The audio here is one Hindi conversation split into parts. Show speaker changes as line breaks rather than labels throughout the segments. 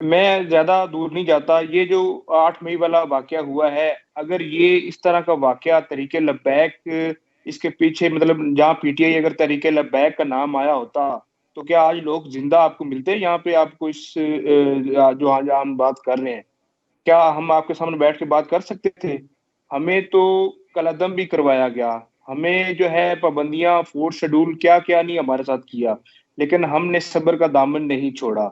मैं ज्यादा दूर नहीं जाता। ये जो 8 मई वाला वाकया हुआ है, अगर ये इस तरह का वाकया तरीके लब्बैक, इसके पीछे मतलब जहाँ पीटीआई अगर तरीके लब्बैक का नाम आया होता, तो क्या आज लोग जिंदा आपको मिलते हैं यहाँ पे? आपको इस जो आज हम बात कर रहे हैं, क्या हम आपके सामने बैठ के बात कर सकते थे? हमें तो कलअदम भी करवाया गया। हमें जो है पाबंदियां, फोर्थ शेड्यूल, क्या क्या नहीं हमारे साथ किया, लेकिन हमने सब्र का दामन नहीं छोड़ा।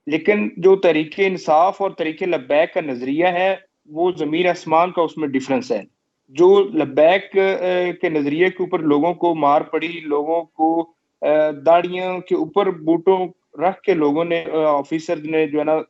लेकिन जो तरीके इंसाफ और तरीके लब्बैक का नजरिया है, वो जमीन आसमान का उसमें डिफरेंस है। जो लब्बैक के नजरिए के ऊपर लोगों को मार पड़ी, लोगों को दाढ़ियों के ऊपर बूटों रख के लोगों ने, ऑफिसर ने जो है ना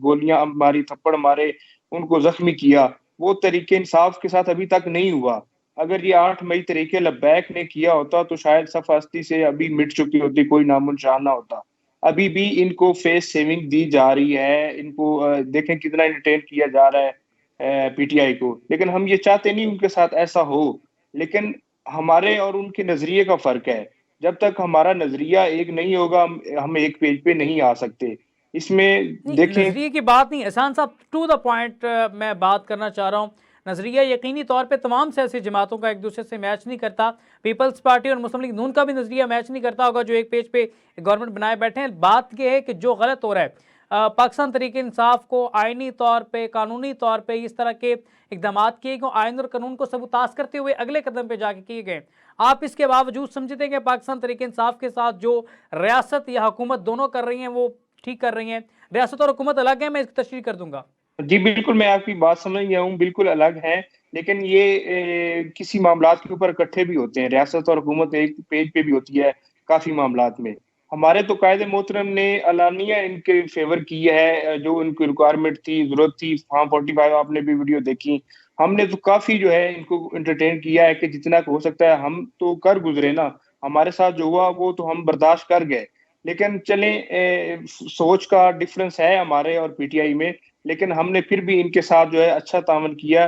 गोलियां मारी, थप्पड़ मारे, उनको जख्मी किया, वो तरीके इंसाफ के साथ अभी तक नहीं हुआ। अगर ये 8 मई तरीके लब्बैक ने किया होता तो शायद सफास्ती से अभी मिट चुकी होती, कोई नामो निशान ना होता। अभी भी इनको फेस सेविंग दी जा रही है। इनको देखें कितना एंटरटेन किया जा रहा है पीटीआई को। लेकिन हम ये चाहते नहीं उनके साथ ऐसा हो। लेकिन हमारे और उनके नजरिए का फर्क है। जब तक हमारा नजरिया एक नहीं होगा, हम एक पेज पे नहीं आ सकते। इसमें
नहीं,
देखें।
नजरिए की बात नहीं, एहसान साहब, टू द पॉइंट मैं बात करना चाह रहा हूँ। नजरिया यकीनी तौर पे तमाम सियासी जमातों का एक दूसरे से मैच नहीं करता। पीपल्स पार्टी और मुस्लिम लीग नून का भी नजरिया मैच नहीं करता होगा, जो एक पेज पे गवर्नमेंट बनाए बैठे हैं। बात यह है कि जो गलत हो रहा है, पाकिस्तान तरीके इंसाफ को आईनी तौर पे, कानूनी तौर पे इस तरह के इकदाम किए गए, आइन और कानून को सबूताज करते हुए अगले कदम पे जाके किए गए। आप इसके बावजूद समझते हैं कि पाकिस्तान तरीके इंसाफ के साथ जो रियासत या हुकूमत दोनों कर रही हैं वो ठीक कर रही हैं? रियासत और हुकूमत अलग है, मैं इसकी तशरीह कर दूंगा।
जी बिल्कुल, मैं आपकी बात समझ गया हूँ, बिल्कुल अलग है। लेकिन ये किसी मामलात के ऊपर इकट्ठे भी होते हैं। रियासत और हुकूमत एक पेज पे भी होती है काफी मामलात में। हमारे तो कायदे मोहतरम ने अलानिया इनके फेवर की है। जो इनकी रिक्वायरमेंट थी, जरूरत थी, फार्म 45 आपने भी वीडियो देखी। हमने तो काफी जो है इनको एंटरटेन किया है कि जितना हो सकता है हम तो कर गुजरे ना। हमारे साथ जो हुआ वो तो हम बर्दाश्त कर गए। लेकिन चलें, सोच का डिफरेंस है हमारे और पीटीआई में। लेकिन हमने फिर भी इनके साथ जो है अच्छा तावन किया।